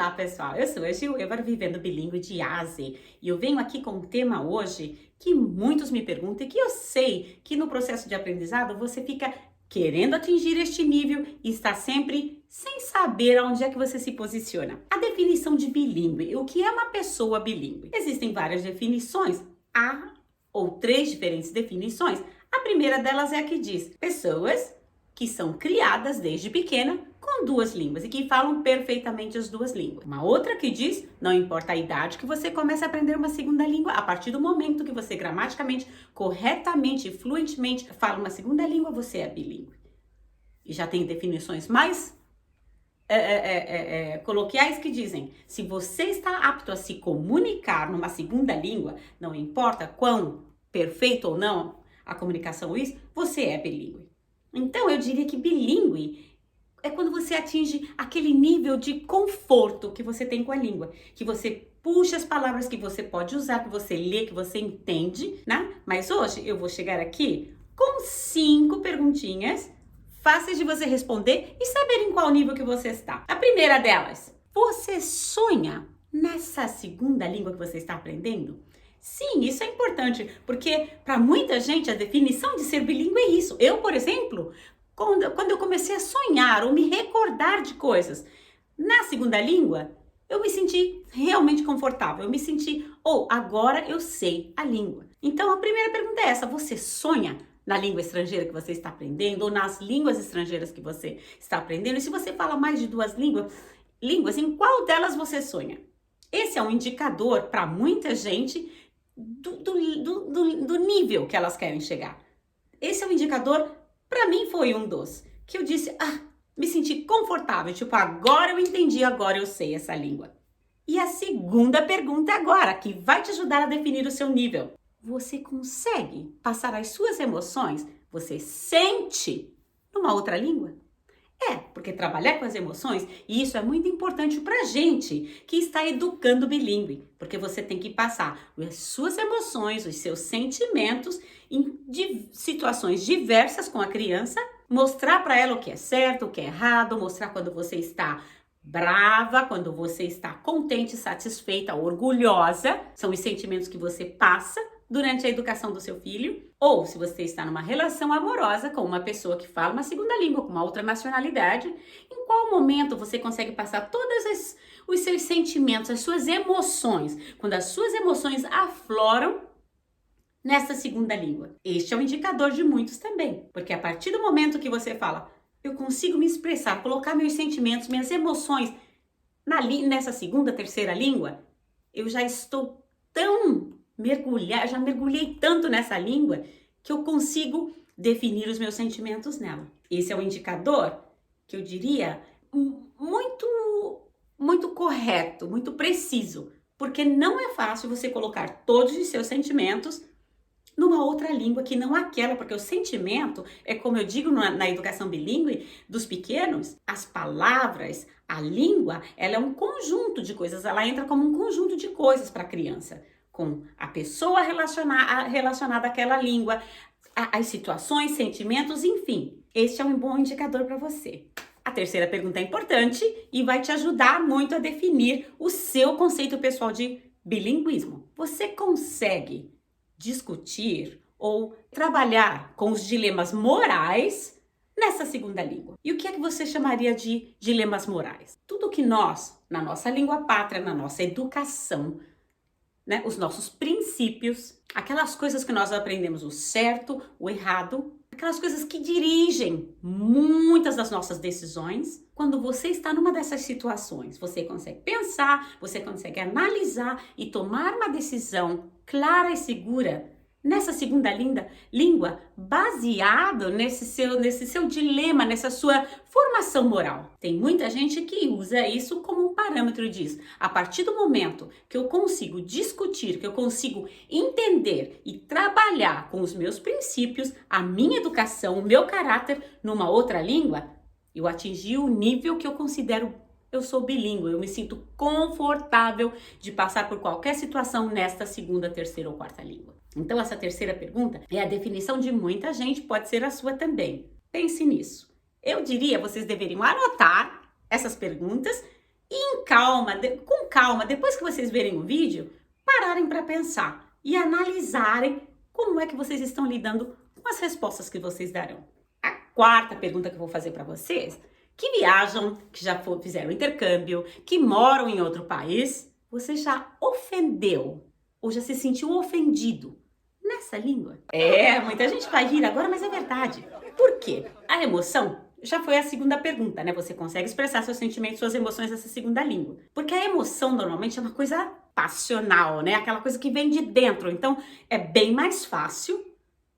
Olá, pessoal. Eu sou a Gil Evar, vivendo bilíngue de A a Z. E eu venho aqui com um tema hoje que muitos me perguntam e que eu sei que no processo de aprendizado você fica querendo atingir este nível e está sempre sem saber aonde é que você se posiciona. A definição de bilíngue. O que é uma pessoa bilíngue? Existem várias definições. Há ou três diferentes definições. A primeira delas é a que diz pessoas que são criadas desde pequena com duas línguas e que falam perfeitamente as duas línguas. Uma outra que diz, não importa a idade que você começa a aprender uma segunda língua, a partir do momento que você gramaticamente, corretamente e fluentemente fala uma segunda língua, você é bilíngue. E já tem definições mais coloquiais que dizem, se você está apto a se comunicar numa segunda língua, não importa quão perfeito ou não a comunicação é, você é bilíngue. Então, eu diria que bilíngue é quando você atinge aquele nível de conforto que você tem com a língua, que você puxa as palavras que você pode usar, que você lê, que você entende, né? Mas hoje eu vou chegar aqui com 5 perguntinhas fáceis de você responder e saber em qual nível que você está. A primeira delas, você sonha nessa segunda língua que você está aprendendo? Sim, isso é importante, porque para muita gente a definição de ser bilíngue é isso. Eu, por exemplo, quando eu comecei a sonhar ou me recordar de coisas na segunda língua, eu me senti realmente confortável. Eu me senti, agora eu sei a língua. Então a primeira pergunta é essa: você sonha na língua estrangeira que você está aprendendo ou nas línguas estrangeiras que você está aprendendo? E se você fala mais de duas línguas, em qual delas você sonha? Esse é um indicador para muita gente do nível que elas querem chegar. Esse é um indicador, para mim foi um dos, que eu disse, me senti confortável, tipo, agora eu entendi, agora eu sei essa língua. E a segunda pergunta agora, que vai te ajudar a definir o seu nível. Você consegue passar as suas emoções? Você sente numa outra língua? Porque trabalhar com as emoções, e isso é muito importante pra gente que está educando bilíngue, porque você tem que passar as suas emoções, os seus sentimentos em situações diversas com a criança, mostrar para ela o que é certo, o que é errado, mostrar quando você está brava, quando você está contente, satisfeita, orgulhosa, são os sentimentos que você passa durante a educação do seu filho, ou se você está numa relação amorosa com uma pessoa que fala uma segunda língua, com uma outra nacionalidade, em qual momento você consegue passar todos os seus sentimentos, as suas emoções, quando as suas emoções afloram nessa segunda língua. Este é um indicador de muitos também, porque a partir do momento que você fala, eu consigo me expressar, colocar meus sentimentos, minhas emoções nessa segunda, terceira língua, eu já estou tão já mergulhei tanto nessa língua que eu consigo definir os meus sentimentos nela. Esse é um indicador que eu diria muito correto, muito preciso, porque não é fácil você colocar todos os seus sentimentos numa outra língua que não aquela, porque o sentimento é, como eu digo na educação bilíngue dos pequenos, as palavras, a língua, ela é um conjunto de coisas, ela entra como um conjunto de coisas para a criança, com a pessoa relacionada àquela língua, as situações, sentimentos, enfim. Este é um bom indicador para você. A terceira pergunta é importante e vai te ajudar muito a definir o seu conceito pessoal de bilinguismo. Você consegue discutir ou trabalhar com os dilemas morais nessa segunda língua? E o que é que você chamaria de dilemas morais? Tudo que nós, na nossa língua pátria, na nossa educação, né, os nossos princípios, aquelas coisas que nós aprendemos, o certo, o errado, aquelas coisas que dirigem muitas das nossas decisões. Quando você está numa dessas situações, você consegue pensar, você consegue analisar e tomar uma decisão clara e segura nessa segunda língua, baseado nesse seu dilema, nessa sua formação moral. Tem muita gente que usa isso como um parâmetro e diz, a partir do momento que eu consigo discutir, que eu consigo entender e trabalhar com os meus princípios, a minha educação, o meu caráter numa outra língua, eu atingi o nível que eu considero, eu sou bilíngue, eu me sinto confortável de passar por qualquer situação nesta segunda, terceira ou quarta língua. Então, essa terceira pergunta é a definição de muita gente, pode ser a sua também. Pense nisso. Eu diria, vocês deveriam anotar essas perguntas com calma, depois que vocês verem o vídeo, pararem para pensar e analisarem como é que vocês estão lidando com as respostas que vocês darão. A quarta pergunta que eu vou fazer para vocês, que viajam, que já fizeram intercâmbio, que moram em outro país, você já ofendeu ou já se sentiu ofendido nessa língua? Muita gente vai rir agora, mas é verdade. Por quê? A emoção já foi a segunda pergunta, né? Você consegue expressar seus sentimentos, suas emoções nessa segunda língua. Porque a emoção normalmente é uma coisa passional, né? Aquela coisa que vem de dentro. Então, é bem mais fácil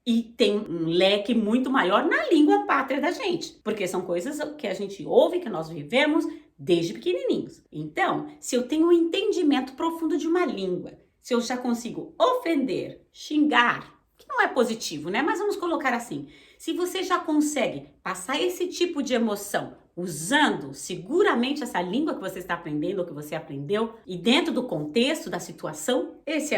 e tem um leque muito maior na língua pátria da gente. Porque são coisas que a gente ouve, que nós vivemos desde pequenininhos. Então, se eu tenho um entendimento profundo de uma língua, se eu já consigo ofender, xingar, que não é positivo, né? Mas vamos colocar assim. Se você já consegue passar esse tipo de emoção usando seguramente essa língua que você está aprendendo ou que você aprendeu e dentro do contexto da situação, esse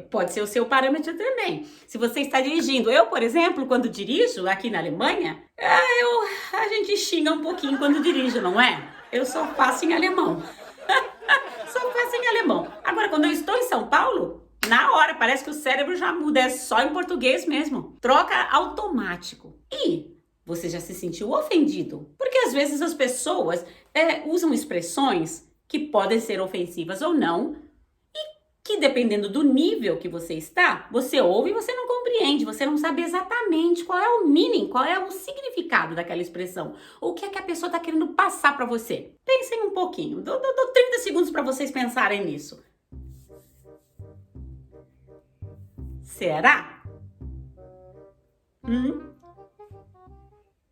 pode ser o seu parâmetro também. Se você está dirigindo, eu, por exemplo, quando dirijo aqui na Alemanha, a gente xinga um pouquinho quando dirijo, não é? Eu só faço em alemão. Só faço em alemão. Agora, quando eu estou em São Paulo, na hora, parece que o cérebro já muda, é só em português mesmo. Troca automático. E você já se sentiu ofendido? Porque às vezes as pessoas usam expressões que podem ser ofensivas ou não, e que dependendo do nível que você está, você ouve e você não compreende, você não sabe exatamente qual é o meaning, qual é o significado daquela expressão, o que é que a pessoa está querendo passar para você. Pensem um pouquinho, dou 30 segundos para vocês pensarem nisso. Será?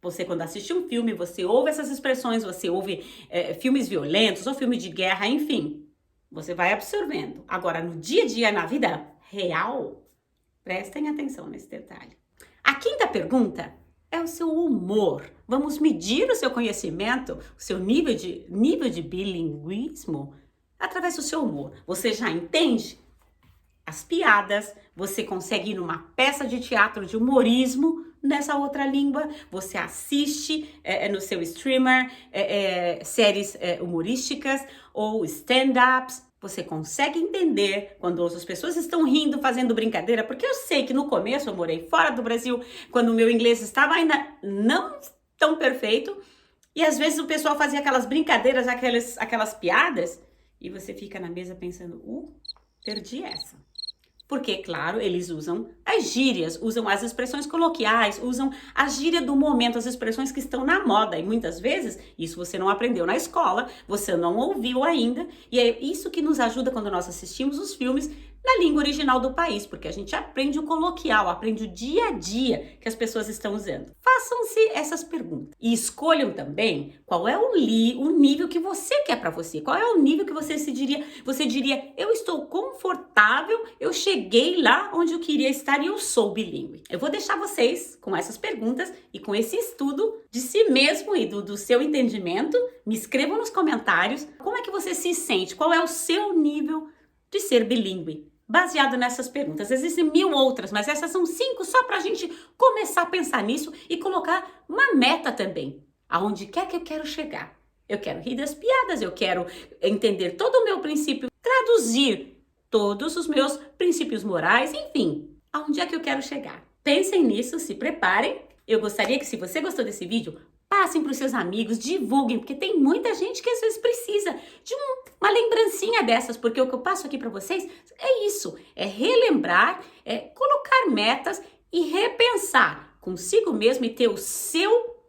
Você, quando assiste um filme, você ouve essas expressões, você ouve filmes violentos ou filme de guerra, enfim. Você vai absorvendo. Agora, no dia a dia, na vida real, prestem atenção nesse detalhe. A quinta pergunta é o seu humor. Vamos medir o seu conhecimento, o seu nível de bilinguismo através do seu humor. Você já entende as piadas, você consegue ir numa peça de teatro de humorismo nessa outra língua, você assiste no seu streamer séries humorísticas ou stand-ups, você consegue entender quando outras pessoas estão rindo, fazendo brincadeira, porque eu sei que no começo eu morei fora do Brasil, quando o meu inglês estava ainda não tão perfeito, e às vezes o pessoal fazia aquelas brincadeiras, aquelas piadas, e você fica na mesa pensando, perdi essa. Porque, claro, eles usam as gírias, usam as expressões coloquiais, usam a gíria do momento, as expressões que estão na moda. E muitas vezes, isso você não aprendeu na escola, você não ouviu ainda. E é isso que nos ajuda quando nós assistimos os filmes na língua original do país, porque a gente aprende o coloquial, aprende o dia a dia que as pessoas estão usando. Façam-se essas perguntas e escolham também qual é o nível que você quer para você. Qual é o nível que você diria, eu estou confortável, eu cheguei lá onde eu queria estar e eu sou bilíngue. Eu vou deixar vocês com essas perguntas e com esse estudo de si mesmo e do seu entendimento. Me escrevam nos comentários como é que você se sente, qual é o seu nível de ser bilíngue. Baseado nessas perguntas. Existem 1000 outras, mas essas são 5 só para a gente começar a pensar nisso e colocar uma meta também. Aonde quer que eu quero chegar. Eu quero rir das piadas, eu quero entender todo o meu princípio, traduzir todos os meus princípios morais, enfim. Aonde é que eu quero chegar? Pensem nisso, se preparem. Eu gostaria que, se você gostou desse vídeo, passem para os seus amigos, divulguem, porque tem muita gente que às vezes precisa de uma lembrancinha dessas, porque o que eu passo aqui para vocês é isso, é relembrar, é colocar metas e repensar consigo mesmo e ter o seu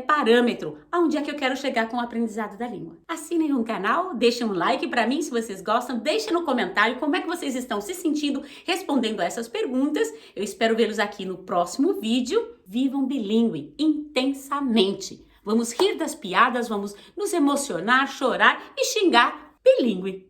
parâmetro, aonde é que eu quero chegar com o aprendizado da língua. Assinem o canal, deixem um like para mim se vocês gostam, deixem no comentário como é que vocês estão se sentindo respondendo a essas perguntas. Eu espero vê-los aqui no próximo vídeo. Vivam bilíngue intensamente. Vamos rir das piadas, vamos nos emocionar, chorar e xingar bilíngue.